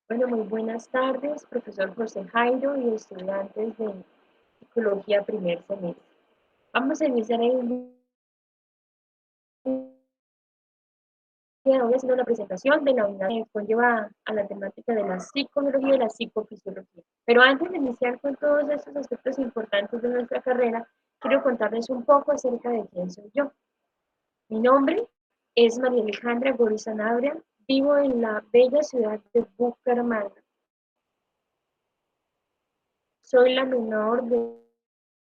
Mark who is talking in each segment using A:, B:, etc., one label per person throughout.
A: Bueno, muy buenas tardes, profesor José Jairo y estudiantes de Psicología primer semestre. Vamos a iniciar el día de hoy haciendo la presentación de la unidad que conlleva a la temática de la psicología y la psicofisiología. Pero antes de iniciar con todos estos aspectos importantes de nuestra carrera, quiero contarles un poco acerca de quién soy yo. Mi nombre es María Alejandra Gómez Sanabria, vivo en la bella ciudad de Bucaramanga. Soy la menor de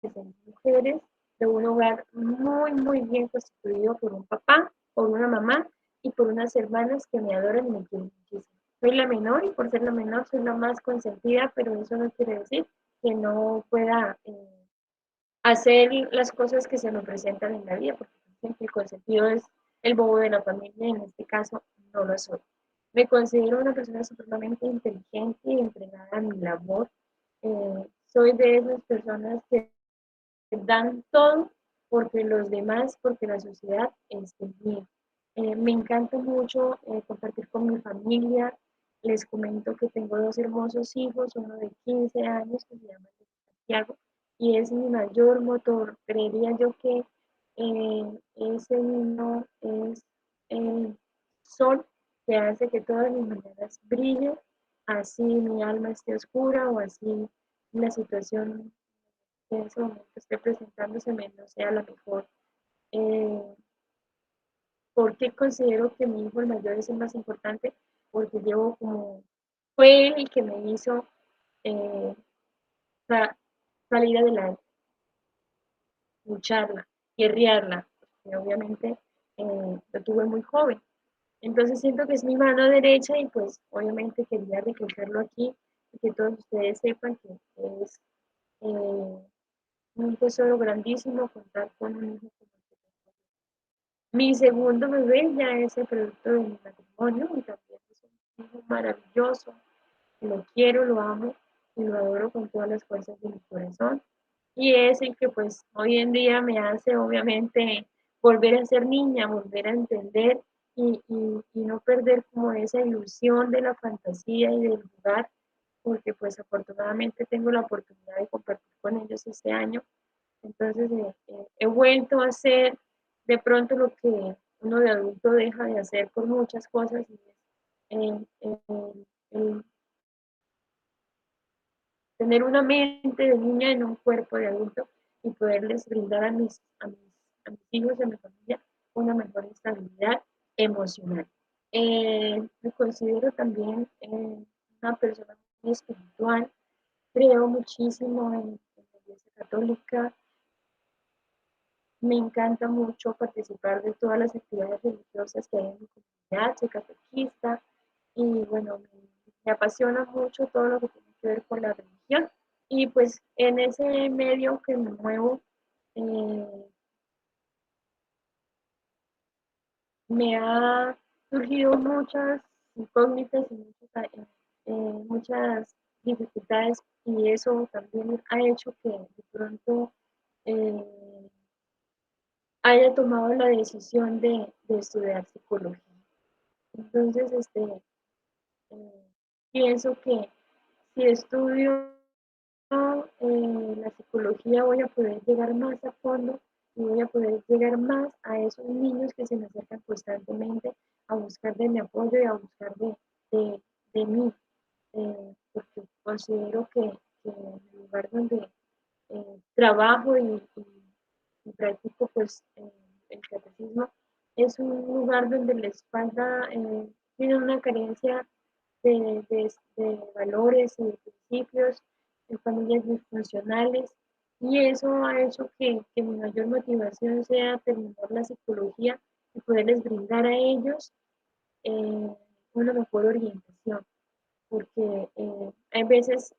A: 6 mujeres de un hogar muy bien constituido por un papá, por una mamá y por unas hermanas que me adoran y me quieren muchísimo. Soy la menor y por ser la menor soy la más consentida, pero eso no quiere decir que no pueda hacer las cosas que se me presentan en la vida, porque dicen que el consentido es el bobo de la familia y en este caso no lo soy. Me considero una persona supremamente inteligente y entregada a mi labor. Soy de esas personas que dan todo porque los demás, porque la sociedad esté bien. Me encanta mucho compartir con mi familia. Les comento que tengo dos hermosos hijos, uno de 15 años que se llama Santiago y es mi mayor motor. Creería yo que ese niño es el sol que hace que todas mis mañanas brillen, así mi alma esté oscura o así la situación que en ese momento esté presentándose no sea la mejor. Eh, ¿Por qué considero que mi hijo el mayor es el más importante? Porque llevo como, fue él el que me hizo eh, sa- salir adelante, lucharla, guerrearla, porque obviamente lo tuve muy joven. Entonces siento que es mi mano derecha y pues obviamente quería recalcarlo aquí y que todos ustedes sepan que es un tesoro grandísimo contar con un hijo como el que tengo. Mi segundo bebé ya es el producto de mi matrimonio y también es un hijo maravilloso. Lo quiero, lo amo y lo adoro con todas las fuerzas de mi corazón. Y es el que pues hoy en día me hace obviamente volver a ser niña, volver a entender y no perder como esa ilusión de la fantasía y del jugar, porque pues afortunadamente tengo la oportunidad de compartir con ellos este año. Entonces he vuelto a hacer de pronto lo que uno de adulto deja de hacer por muchas cosas y es el tener una mente de niña en un cuerpo de adulto y poderles brindar a mis hijos y a mi familia una mejor estabilidad emocional. Me considero también una persona muy espiritual, creo muchísimo en la Iglesia Católica, me encanta mucho participar de todas las actividades religiosas que hay en mi comunidad, soy catequista y bueno, me apasiona mucho todo lo que tiene que ver con la religión. Y pues en ese medio que me muevo, eh, me ha surgido muchas incógnitas y muchas dificultades y eso también ha hecho que de pronto eh, haya tomado la decisión de estudiar psicología. Entonces, eh, pienso que si estudio la psicología voy a poder llegar más a fondo y voy a poder llegar más a esos niños que se me acercan constantemente a buscar de mi apoyo y a buscar de, de mí, porque considero que en el lugar donde trabajo y practico pues el catecismo, es un lugar donde les falta, tienen una carencia de valores y de principios, en familias disfuncionales, y eso ha hecho que mi mayor motivación sea terminar la psicología y poderles brindar a ellos una mejor orientación, porque hay veces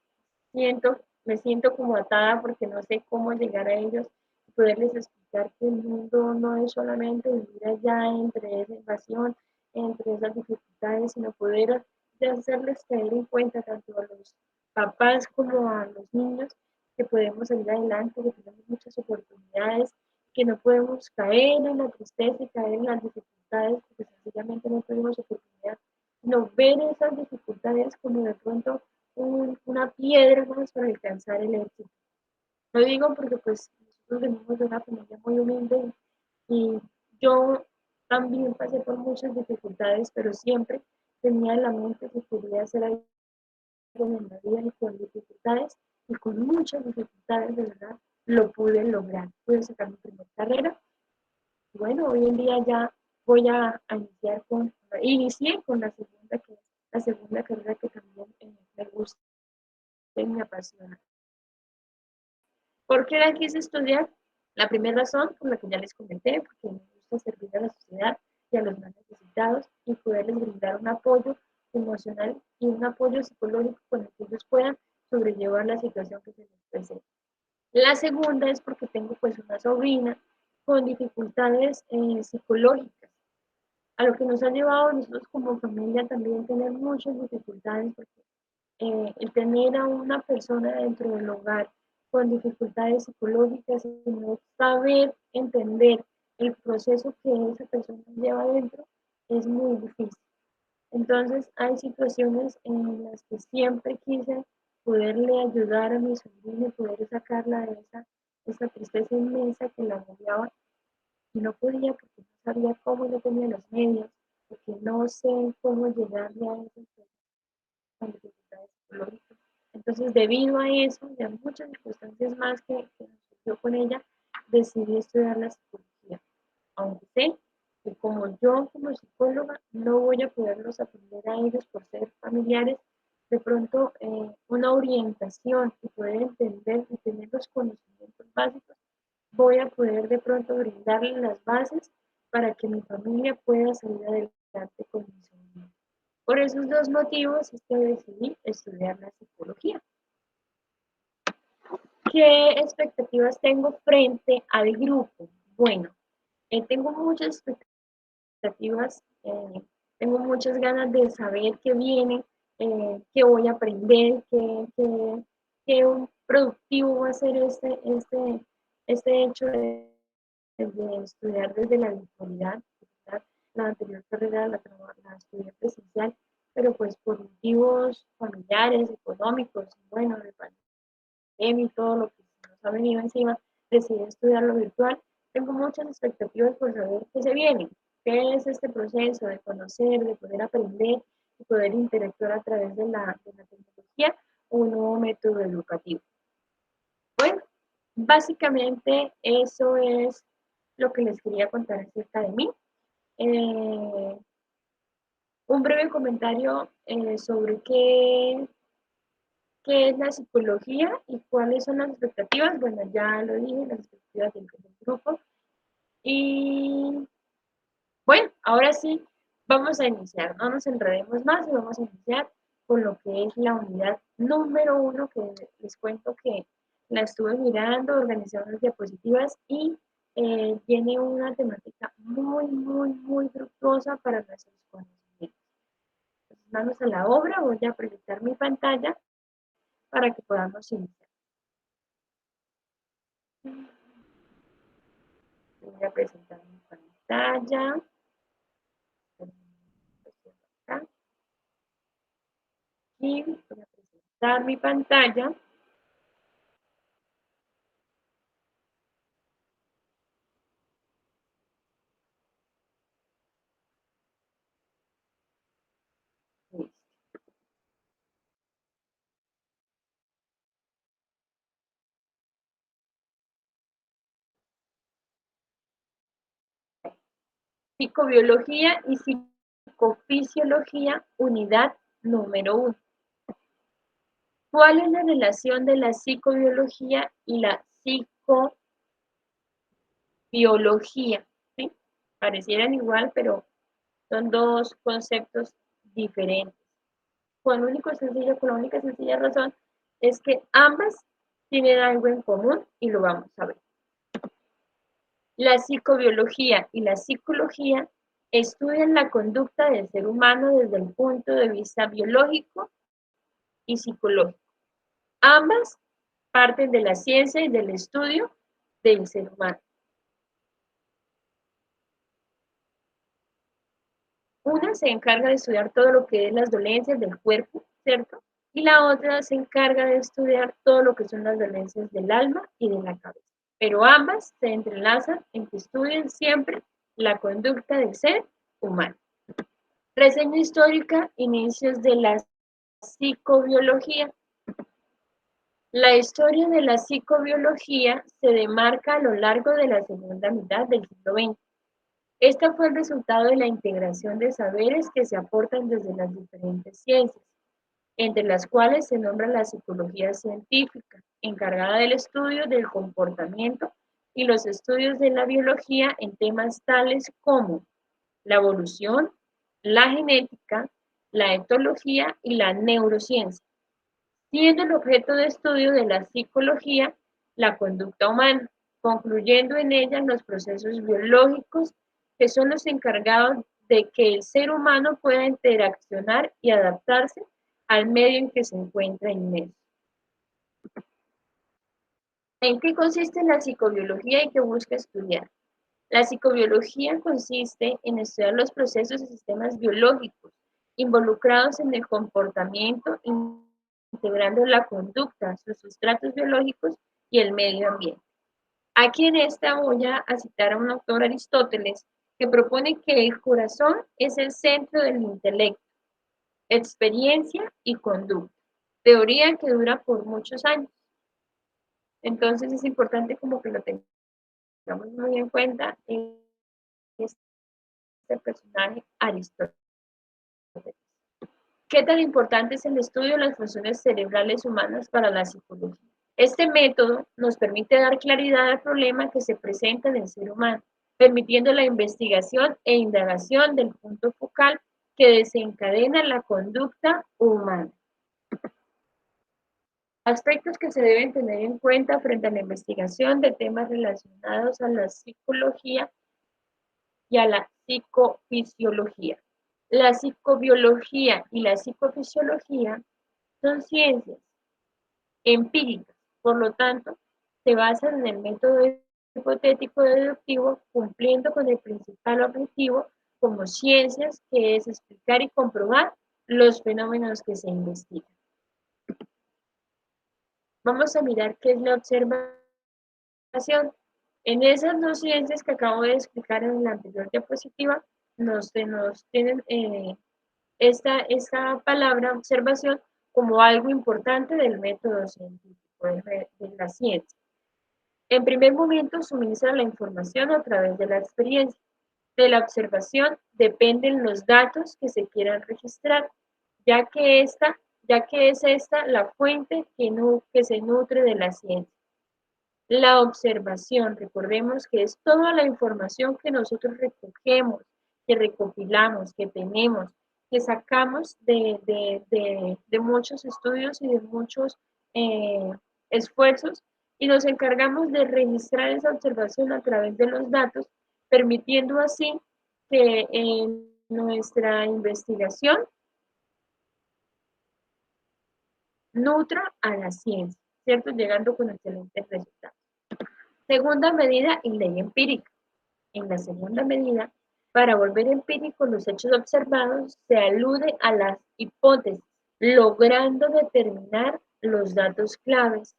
A: me siento como atada porque no sé cómo llegar a ellos y poderles explicar que el mundo no es solamente vivir allá entre esa invasión, entre esas dificultades, sino poder de hacerles caer en cuenta tanto a los papás como a los niños que podemos salir adelante, que tenemos muchas oportunidades, que no podemos caer en la tristeza y caer en las dificultades porque sencillamente no tenemos oportunidad, no ver esas dificultades dificultades como de pronto una piedra más para alcanzar el éxito. Lo digo porque pues nosotros venimos de una familia muy humilde y yo también pasé por muchas dificultades, pero siempre tenía en la mente que quería hacer algo en la vida y con dificultades y con muchas dificultades de verdad lo pude lograr. Pude sacar mi primera carrera. Bueno, hoy en día ya voy a iniciar inicié con la segunda, que es la segunda carrera que también me gusta y me apasiona. ¿Por qué la quise estudiar? La primera razón, por la que ya les comenté, porque me gusta servir a la sociedad y a los más necesitados y poderles brindar un apoyo emocional y un apoyo psicológico con el que ellos puedan sobrellevar la situación que se les presenta. La segunda es porque tengo pues una sobrina con dificultades psicológicas, a lo que nos ha llevado a nosotros como familia también tener muchas dificultades, porque el tener a una persona dentro del hogar con dificultades psicológicas y no saber entender el proceso que esa persona lleva adentro es muy difícil. Entonces hay situaciones en las que siempre quise poderle ayudar a mi sobrina y poder sacarla de esa tristeza inmensa que la agobiaba y no podía porque no sabía cómo, no tenía los medios, porque no sé cómo llegarle a esas personas con dificultades psicológicas. Entonces, debido a eso y a muchas circunstancias más que nos surgió con ella, decidí estudiar la psicología, aunque sé que como yo como psicóloga no voy a poderlos atender a ellos por ser familiares, de pronto una orientación y poder entender y tener los conocimientos básicos, voy a poder de pronto brindarle las bases para que mi familia pueda salir adelante con mi sobrino. Por esos dos motivos es que decidí estudiar la psicología. ¿Qué expectativas tengo frente al grupo? Bueno, tengo muchas expectativas, tengo muchas ganas de saber qué viene, qué voy a aprender, qué productivo va a ser este hecho de estudiar desde la virtualidad. La anterior carrera la estudié presencial, pero pues por motivos familiares, económicos, bueno, de pandemia y todo lo que nos ha venido encima, decidí estudiar lo virtual. Tengo muchas expectativas por saber qué se viene, qué es este proceso de conocer, de poder aprender y poder interactuar a través de la tecnología o un nuevo método educativo. Bueno, básicamente eso es lo que les quería contar acerca de mí. Eh, un breve comentario sobre qué es la psicología y cuáles son las expectativas. Bueno, ya lo dije, las expectativas del grupo. Y bueno, ahora sí, vamos a iniciar. No nos enredemos más y vamos a iniciar con lo que es la unidad número 1, que les cuento que la estuve mirando, organizando las diapositivas y tiene una temática muy, muy, muy fructuosa para nuestros conocimientos. Entonces, manos a la obra, voy a proyectar mi pantalla para que podamos iniciar. Voy a presentar mi pantalla. Y voy a presentar mi pantalla. Psicobiología y psicofisiología, unidad número 1. ¿Cuál es la relación de la psicobiología y la psicobiología? ¿Sí? Parecieran igual, pero son dos conceptos diferentes. Con la única sencilla razón es que ambas tienen algo en común y lo vamos a ver. La psicobiología y la psicología estudian la conducta del ser humano desde el punto de vista biológico y psicológico. Ambas parten de la ciencia y del estudio del ser humano. Una se encarga de estudiar todo lo que es las dolencias del cuerpo, ¿cierto? Y la otra se encarga de estudiar todo lo que son las dolencias del alma y de la cabeza. Pero ambas se entrelazan en que estudian siempre la conducta del ser humano. Reseña histórica, inicios de la psicobiología. La historia de la psicobiología se demarca a lo largo de la segunda mitad del siglo XX. Esta fue el resultado de la integración de saberes que se aportan desde las diferentes ciencias, entre las cuales se nombra la psicología científica, encargada del estudio del comportamiento y los estudios de la biología en temas tales como la evolución, la genética, la etología y la neurociencia, siendo el objeto de estudio de la psicología la conducta humana, concluyendo en ella los procesos biológicos que son los encargados de que el ser humano pueda interaccionar y adaptarse al medio en que se encuentra inmerso. ¿En qué consiste la psicobiología y qué busca estudiar? La psicobiología consiste en estudiar los procesos y sistemas biológicos involucrados en el comportamiento, integrando la conducta, sus sustratos biológicos y el medio ambiente. Aquí en esta voy a citar a un autor, Aristóteles, que propone que el corazón es el centro del intelecto, experiencia y conducta, teoría que dura por muchos años. Entonces es importante como que lo tengamos muy en cuenta en este personaje, Aristóteles. ¿Qué tan importante es el estudio de las funciones cerebrales humanas para la psicología? Este método nos permite dar claridad al problema que se presenta en el ser humano, permitiendo la investigación e indagación del punto focal que desencadena la conducta humana. Aspectos que se deben tener en cuenta frente a la investigación de temas relacionados a la psicología y a la psicofisiología. La psicobiología y la psicofisiología son ciencias empíricas, por lo tanto, se basan en el método hipotético deductivo, cumpliendo con el principal objetivo como ciencias, que es explicar y comprobar los fenómenos que se investigan. Vamos a mirar qué es la observación. En esas dos ciencias que acabo de explicar en la anterior diapositiva, nos tienen esta palabra observación como algo importante del método científico, de la ciencia. En primer momento, suministra la información a través de la experiencia. De la observación dependen los datos que se quieran registrar, ya que es esta la fuente que se nutre de la ciencia. La observación, recordemos que es toda la información que nosotros recogemos, que recopilamos, que tenemos, que sacamos de muchos estudios y de muchos esfuerzos, y nos encargamos de registrar esa observación a través de los datos, permitiendo así que nuestra investigación nutra a la ciencia, ¿cierto? Llegando con excelentes resultados. Segunda medida y ley empírica. En la segunda medida, para volver empíricos los hechos observados, se alude a las hipótesis, logrando determinar los datos claves,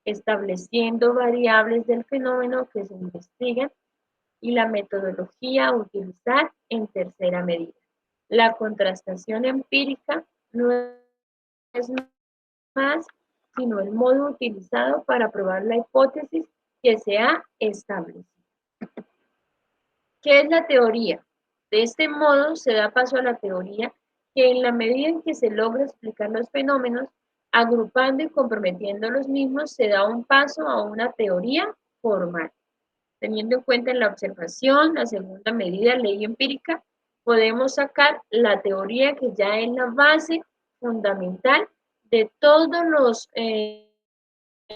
A: estableciendo variables del fenómeno que se investigan y la metodología a utilizar en tercera medida. La contrastación empírica no es más sino el modo utilizado para probar la hipótesis que se ha establecido. ¿Qué es la teoría? De este modo se da paso a la teoría, que en la medida en que se logra explicar los fenómenos, agrupando y comprometiendo los mismos, se da un paso a una teoría formal. Teniendo en cuenta la observación, la segunda medida, ley empírica, podemos sacar la teoría, que ya es la base fundamental de todos los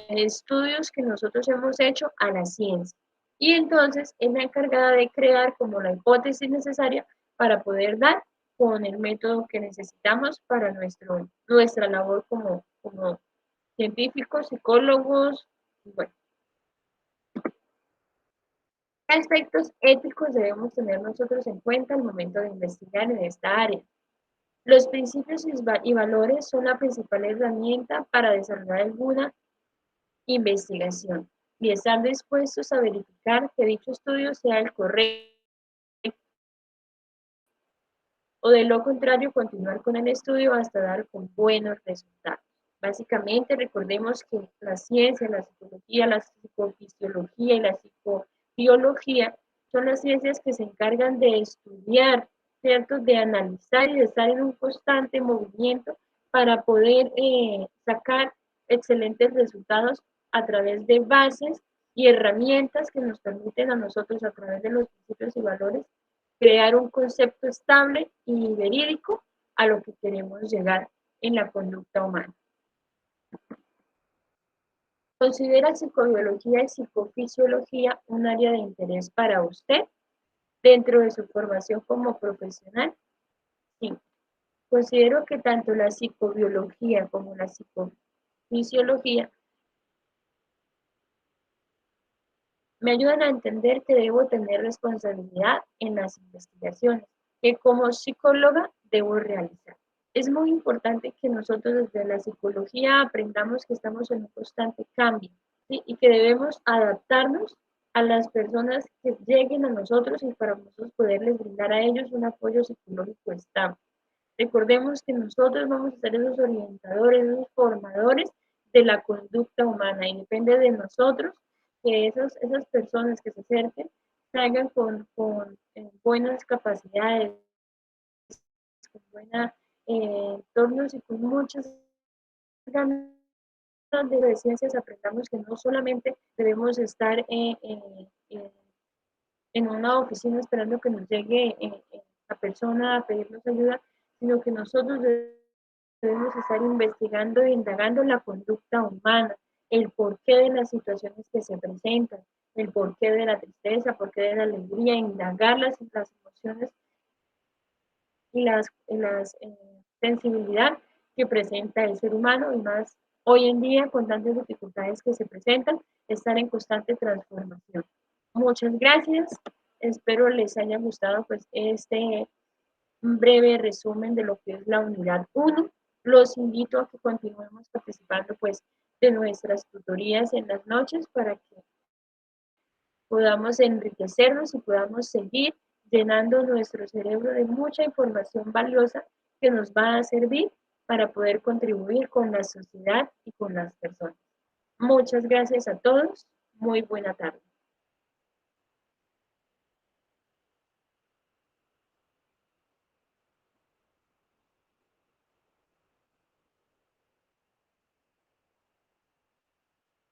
A: estudios que nosotros hemos hecho a la ciencia. Y entonces es la encargada de crear como la hipótesis necesaria para poder dar con el método que necesitamos para nuestra labor como científicos, psicólogos, bueno. aspectos éticos debemos tener nosotros en cuenta al momento de investigar en esta área? Los principios y valores son la principal herramienta para desarrollar alguna investigación y estar dispuestos a verificar que dicho estudio sea el correcto o de lo contrario continuar con el estudio hasta dar con buenos resultados. Básicamente recordemos que la ciencia, la psicología, la psicofisiología y la psicobiología son las ciencias que se encargan de estudiar, ¿cierto? De analizar y de estar en un constante movimiento para poder sacar excelentes resultados a través de bases y herramientas que nos permiten a nosotros a través de los principios y valores crear un concepto estable y verídico a lo que queremos llegar en la conducta humana. ¿Considera psicobiología y psicofisiología un área de interés para usted dentro de su formación como profesional? Sí. Considero que tanto la psicobiología como la psicofisiología me ayudan a entender que debo tener responsabilidad en las investigaciones que como psicóloga debo realizar. Es muy importante que nosotros desde la psicología aprendamos que estamos en un constante cambio, ¿sí? Y que debemos adaptarnos a las personas que lleguen a nosotros y para nosotros poderles brindar a ellos un apoyo psicológico estable. Recordemos que nosotros vamos a ser esos orientadores, esos formadores de la conducta humana y depende de nosotros que esas personas que se acerquen salgan con buenas capacidades, con buenos entornos y con muchas ganas de ciencias. Aprendamos que no solamente debemos estar en una oficina esperando que nos llegue la persona a pedirnos ayuda, sino que nosotros debemos estar investigando e indagando la conducta humana, el porqué de las situaciones que se presentan, el porqué de la tristeza, porqué de la alegría, indagar las emociones y las sensibilidad que presenta el ser humano y más hoy en día con tantas dificultades que se presentan, estar en constante transformación. Muchas gracias. Espero les haya gustado pues este breve resumen de lo que es la unidad 1. Los invito a que continuemos participando pues de nuestras tutorías en las noches para que podamos enriquecernos y podamos seguir llenando nuestro cerebro de mucha información valiosa que nos va a servir para poder contribuir con la sociedad y con las personas. Muchas gracias a todos. Muy buena tarde.